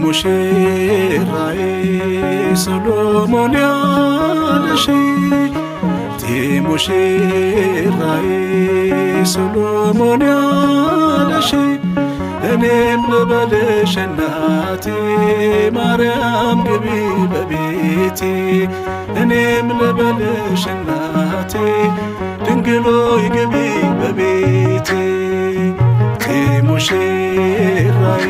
ሙሽራዬ ሰሎሞን ያለሽ ሙሽራዬ ሰሎሞን ያለሽ እኔም ልበልሽ እናቴ ማርያም ግቢ በቤቴ እኔም ልበልሽ እናቴ ድንግሎይ ግቢ በቤቴ ሙሽራዬ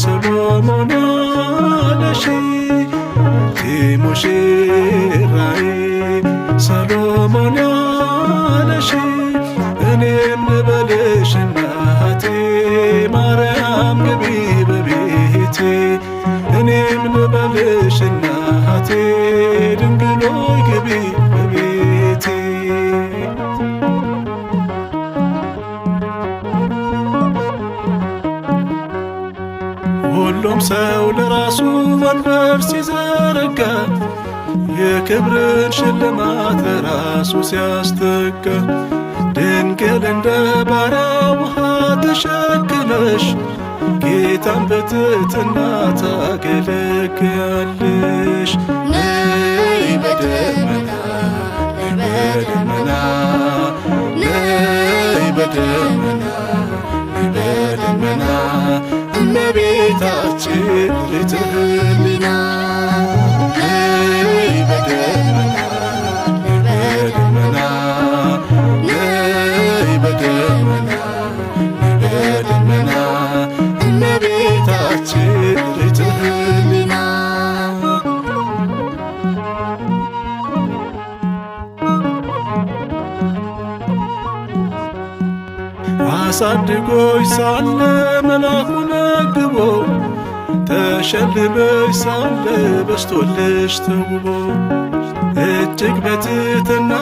ሰሎሞን ያለሽ ሙሽራዬ ሰሎሞን ያለሽ እኔም ልበልሽ እናቴ ማርያም ግቢ በቤቴ እኔም ልበልሽ እናቴ ድንግሎይ ግቢ በቤቴ ሁሉም ሰው ለራሱ ወንበር ሲዘረጋ የክብርን ሽልማት ለራሱ ሲያስተጋ ድንግል እንደ ባሪያ ውሃ ተሸክመሽ ጌታን በትሕትና ታገለግያለሽ። ነይ በደመና በደመና ነይ በደመና በደመና እመቤታችን ልዕልተ ሕሊና ነይ በደመና በደመና ነይ በደመና በደመና እመቤታችን ልዕልተ ሕሊና አሳድጎሽ ሳለ መልአኩ መግቦ ተሸልመሽ ሳለ በስቶልሽ ተውቦ እጅግ በትሕትና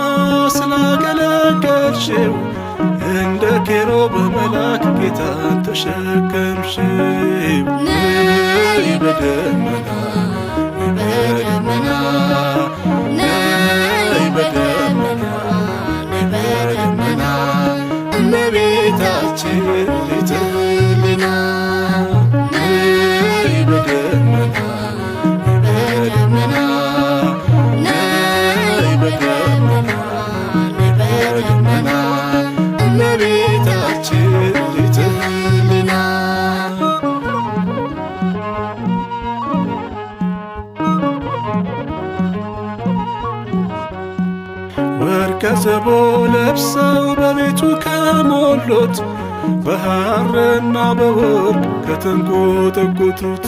ስላገለገልሽው እንደ ኬሩብ መልአክ ጌታን ተሸከምሽው። ነይ በደመና በደመና ነይ በደመና በደመና እመቤታችን ልዕልተ ሕሊና ነይ በደመና በደመና ነይ በደመና በደመና እመቤታችን ልዕልተ ሕሊና ወርቀ ዘቦ ለብሰው በቤቱ ከሞሉት በሐርና በወርቅ ከተንቆጠቆጡት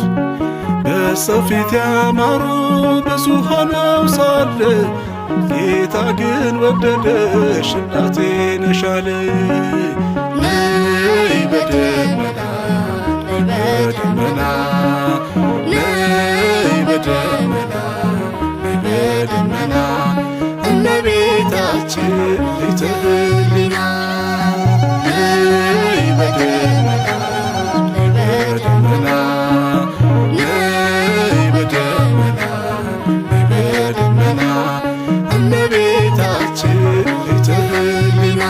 በሰው ፊት ያማሩ ብዙ ሆነው ሳለ ጌታ ግን ወደደሽ እናቴ ነሽ አለ። ነይ በደመና በደመና ነይ በደመና በደመና እመቤታችን ልዕልተ ሕሊና ነይ በደመና በደመና ነይ በደመና በደመና እመቤታችን ልዕልተ ሕሊና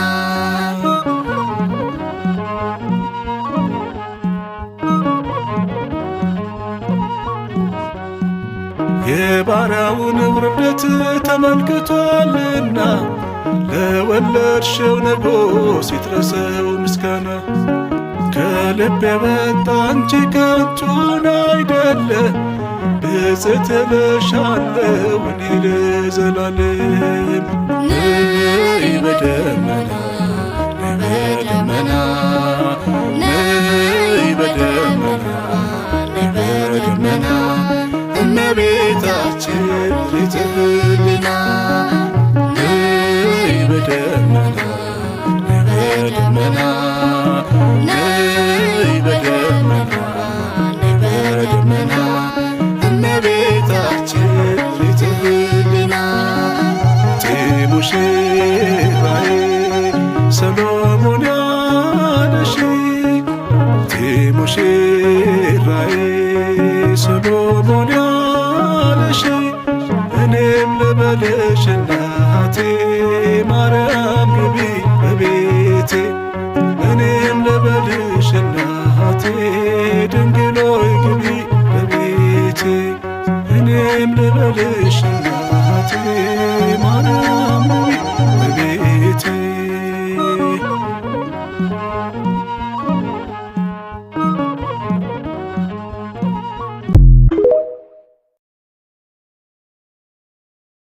የባሪያውን ውርደት ተመልክቷልና ለወለድሽው ንጉሥ ይድረሰው ምስጋና። ከልብ የወጣ እንጂ ከንቱን አይደለ ብፅዕት እልሻለሁ እኔ ለዘላለም። ነይ በደመና በደመና ነይ በደመና በደመና እመቤታችን ልዕልተ ሕሊና ነይ በደመና በደመና ነይ በደመና በደመና እመቤታችን ልዕልተ ሕሊና ሙሽራዬ ሰሎሞን ያለሽ ሙሽራዬ ሰሎሞን ያለሽ እኔም ልበልሽ እናቴ ማርያም ግቢ በቤቴ ያለሽ